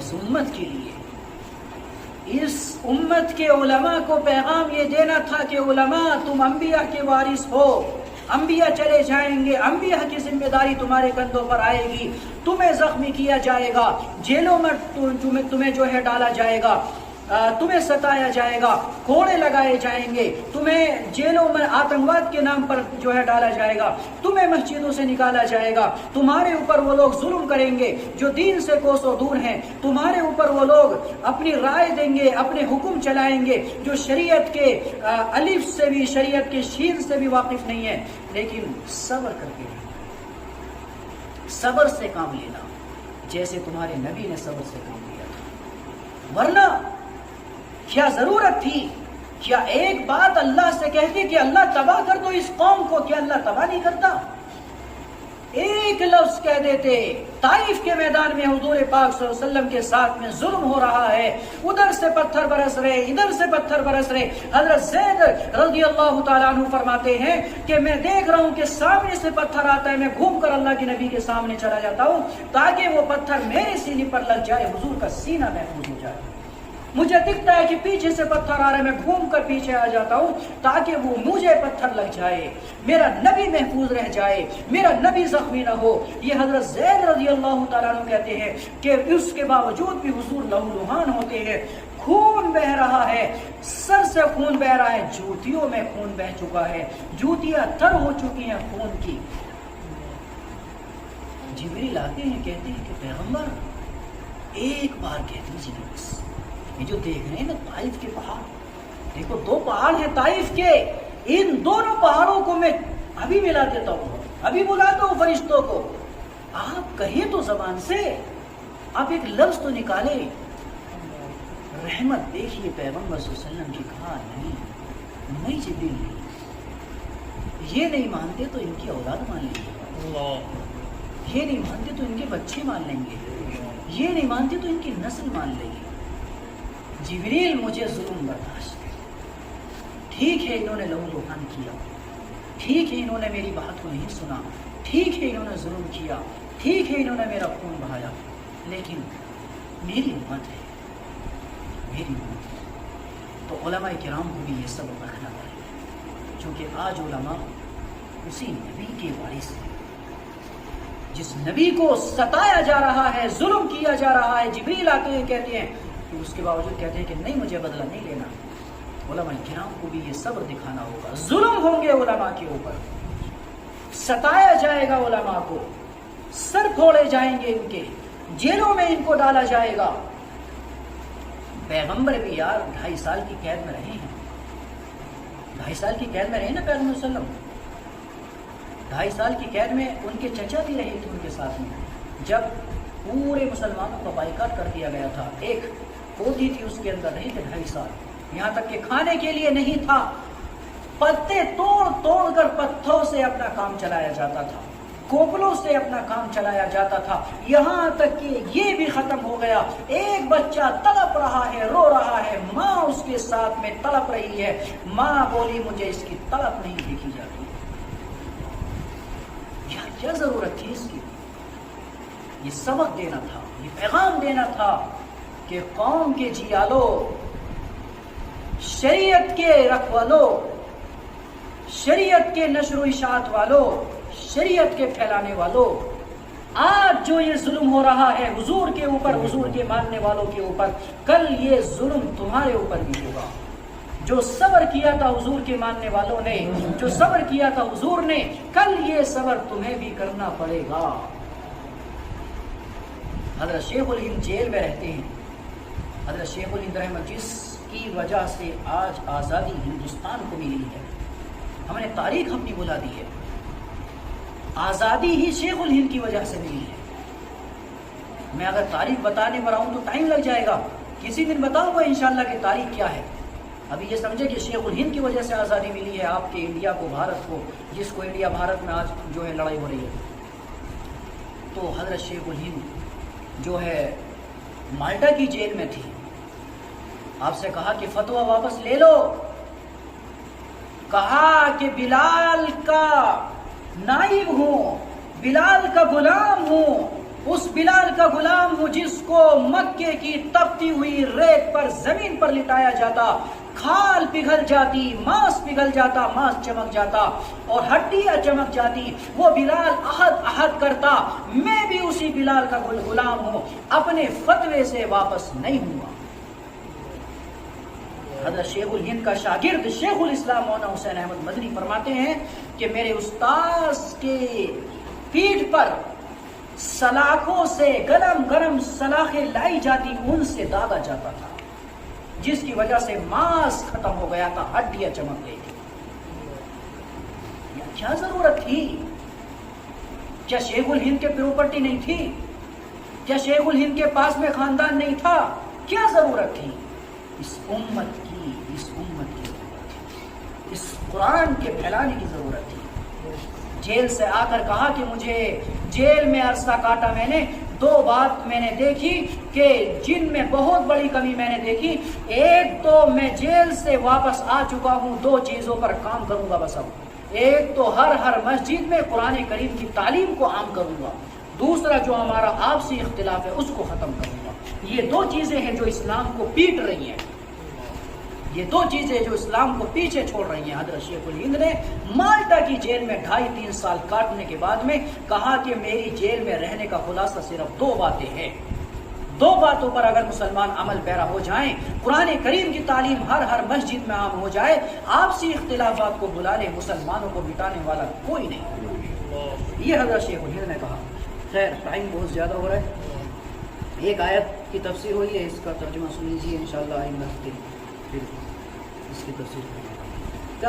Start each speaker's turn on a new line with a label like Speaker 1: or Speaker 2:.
Speaker 1: اس امت کے لیے، اس امت کے علماء کو پیغام یہ دینا تھا کہ علماء تم انبیاء کے وارث ہو، انبیاء چلے جائیں گے، انبیاء کی ذمہ داری تمہارے کندھوں پر آئے گی، تمہیں زخمی کیا جائے گا، جیلوں میں تمہیں جو ہے ڈالا جائے گا، تمہیں ستایا جائے گا، کوڑے لگائے جائیں گے، تمہیں جیلوں میں آتنکواد کے نام پر جو ہے ڈالا جائے گا، تمہیں مسجدوں سے نکالا جائے گا، تمہارے اوپر وہ لوگ ظلم کریں گے جو دین سے کوسوں دور ہیں، تمہارے اوپر وہ لوگ اپنی رائے دیں گے، اپنے حکم چلائیں گے جو شریعت کے الف سے بھی، شریعت کے شین سے بھی واقف نہیں ہے، لیکن صبر کر کے رہنا، صبر سے کام لینا، جیسے تمہارے نبی نے صبر سے کام لیا تھا۔ ورنہ کیا ضرورت تھی؟ کیا ایک بات اللہ سے کہتے کہ اللہ تباہ کر دو اس قوم کو، کیا اللہ تباہ نہیں کرتا؟ ایک لفظ کہہ دیتے۔ طائف کے میدان میں حضور پاک صلی اللہ علیہ وسلم کے ساتھ میں ظلم ہو رہا ہے، ادھر سے پتھر برس رہے، ادھر سے پتھر برس رہے۔ حضرت زید رضی اللہ تعالیٰ عنہ فرماتے ہیں کہ میں دیکھ رہا ہوں کہ سامنے سے پتھر آتا ہے، میں گھوم کر اللہ کے نبی کے سامنے چلا جاتا ہوں تاکہ وہ پتھر میرے سینے پر لگ جائے، حضور کا سینہ محفوظ ہو جائے۔ مجھے دکھتا ہے کہ پیچھے سے پتھر آ رہا ہے، میں گھوم کر پیچھے آ جاتا ہوں تاکہ وہ مجھے پتھر لگ جائے، میرا نبی محفوظ رہ جائے، میرا نبی زخمی نہ ہو۔ یہ حضرت زید رضی اللہ تعالیٰ عنہ کہتے ہیں کہ اس کے باوجود بھی حضور لہولہان ہوتے ہیں، خون بہ رہا ہے، سر سے خون بہ رہا ہے، جوتیوں میں خون بہ چکا ہے، جوتیاں تر ہو چکی ہیں خون کی۔ جبریل آتے ہیں، کہتے ہیں کہ پیغمبر ایک بار کہہ دیجیے بس۔ یہ جو دیکھ رہے ہیں نا طائف کے پہاڑ، دیکھو دو پہاڑ ہیں طائف کے، ان دونوں پہاڑوں کو میں ابھی ملا دیتا ہوں، ابھی بلاتا ہوں فرشتوں کو، آپ کہیے تو زبان سے، آپ ایک لفظ تو نکالے، رحمت دیکھیے پیغمبر صلی اللہ علیہ وسلم کی، کہا نہیں جبریل نہیں، یہ نہیں مانتے تو ان کی اولاد مان لیں گے، یہ نہیں مانتے تو ان کے بچے مان لیں گے، یہ نہیں مانتے تو ان کی نسل مان لیں گے۔ جبریل مجھے ظلم برداشت ہے، ٹھیک ہے انہوں نے لہولہان کیا، ٹھیک ہے انہوں نے میری بات کو نہیں سنا، ٹھیک ہے انہوں نے ظلم کیا، ٹھیک ہے انہوں نے میرا خون بہایا، لیکن میری امت ہے، میری امت ہے۔ تو علماء کرام کو بھی یہ سبق رکھنا پڑے، چونکہ آج علماء اسی نبی کے وارث ہیں، جس نبی کو ستایا جا رہا ہے، ظلم کیا جا رہا ہے، جبریل آتے ہیں کہتے ہیں، اس کے باوجود کہتے ہیں کہ نہیں مجھے بدلہ نہیں لینا۔ علماء کرام کو بھی یہ صبر دکھانا ہوگا، ظلم ہوں گے علماء کے اوپر، ستایا جائے گا علماء کو، سر پھوڑے جائیں گے ان کے، جیلوں میں ان کو ڈالا جائے گا۔ پیغمبر بھی یار 2.5 سال کی قید میں رہے ہیں، 2.5 سال کی قید میں رہے نا پیغمبر صلی اللہ علیہ وسلم، 2.5 سال کی قید میں ان کے چچا بھی رہے تھے ان کے ساتھ میں، جب پورے مسلمانوں کو بائیکاٹ کر دیا گیا تھا، ایک پودھی تھی اس کے اندر رہی تھے 2.5 سال، یہاں تک کہ کھانے کے لیے نہیں تھا، پتے توڑ توڑ کر پتھروں سے اپنا کام چلایا جاتا تھا، کوپلوں سے اپنا کام چلایا جاتا تھا، یہاں تک کہ یہ بھی ختم ہو گیا، ایک بچہ تڑپ رہا ہے، رو رہا ہے، ماں اس کے ساتھ میں تڑپ رہی ہے، ماں بولی مجھے اس کی تڑپ نہیں دیکھی جاتی، یار کیا ضرورت تھی اس کی؟ یہ سبق دینا تھا، یہ پیغام دینا تھا کہ قوم کے جیالو، شریعت کے رکھوالو، شریعت کے نشر و اشاعت والو، شریعت کے پھیلانے والو، آج جو یہ ظلم ہو رہا ہے حضور کے اوپر، حضور کے ماننے والوں کے اوپر، کل یہ ظلم تمہارے اوپر بھی ہوگا۔ جو صبر کیا تھا حضور کے ماننے والوں نے، جو صبر کیا تھا حضور نے، کل یہ صبر تمہیں بھی کرنا پڑے گا۔ حضرت شیخ الہند جیل میں رہتے ہیں، حضرت شیخ الہند رحمت، جس کی وجہ سے آج آزادی ہندوستان کو ملی ہے، ہم نے تاریخ اپنی بلا دی ہے، آزادی ہی شیخ الہند کی وجہ سے ملی ہے۔ میں اگر تاریخ بتانے پر آؤں تو ٹائم لگ جائے گا، کسی دن بتاؤں گا انشاءاللہ کہ تاریخ کیا ہے۔ ابھی یہ سمجھے کہ شیخ الہند کی وجہ سے آزادی ملی ہے آپ کے انڈیا کو، بھارت کو، جس کو انڈیا بھارت میں آج جو ہے لڑائی ہو رہی ہے۔ تو حضرت شیخ الہند جو ہے مالٹا کی جیل میں تھی، آپ سے کہا کہ فتویٰ واپس لے لو، کہا کہ بلال کا نائب ہوں، بلال کا غلام ہوں، اس بلال کا غلام ہوں جس کو مکے کی تپتی ہوئی ریت پر زمین پر لٹایا جاتا، کھال پگھل جاتی، ماس پگھل جاتا، ماس چمک جاتا اور ہڈیاں چمک جاتی، وہ بلال احد احد کرتا، میں بھی اسی بلال کا غلام ہوں، اپنے فتوے سے واپس نہیں ہوں گا۔ حضرت شیخ الہند کا شاگرد شیخ الاسلام مولانا حسین احمد مدنی فرماتے ہیں کہ میرے استاذ کے پیٹھ پر سلاخوں سے گرم گرم سلاخیں لائی جاتی، ان سے داغا جاتا تھا، جس کی وجہ سے ماس ختم ہو گیا تھا، ہڈیاں چمک گئی تھی۔ کیا ضرورت تھی؟ کیا شیخ الہند کے پراپرٹی نہیں تھی؟ کیا شیخ الہند کے پاس میں خاندان نہیں تھا؟ کیا ضرورت تھی؟ اس امت کی ضرورت تھی، اس قرآن کے پھیلانے کی ضرورت تھی۔ جیل سے آ کر کہا کہ مجھے جیل میں عرصہ کاٹا، میں نے دو بات میں نے دیکھی کہ جن میں بہت بڑی کمی میں نے دیکھی، ایک تو میں جیل سے واپس آ چکا ہوں، دو چیزوں پر کام کروں گا بس اب، ایک تو ہر مسجد میں قرآن کریم کی تعلیم کو عام کروں گا، دوسرا جو ہمارا آپسی اختلاف ہے اس کو ختم کروں گا۔ یہ دو چیزیں ہیں جو اسلام کو پیٹ رہی ہیں، یہ دو چیزیں جو اسلام کو پیچھے چھوڑ رہی ہیں۔ حضرت شیخ الہند نے مالٹا کی جیل میں 2.5-3 سال کاٹنے کے بعد میں کہا کہ میری جیل میں رہنے کا خلاصہ صرف دو باتیں ہیں، دو باتوں پر اگر مسلمان عمل پیرا ہو جائیں، قرآن کریم کی تعلیم ہر مسجد میں عام ہو جائے، آپسی اختلافات کو بلا لے، مسلمانوں کو مٹانے والا کوئی نہیں۔ یہ حضرت شیخ الہند نے کہا۔ خیر ٹائم بہت زیادہ ہو رہا ہے، ایک آیت کی تفسیر ہوئی ہے، اس کا ترجمہ سن لیجیے انشاءاللہ آئندہ پھر اس کی تفسیر کریں۔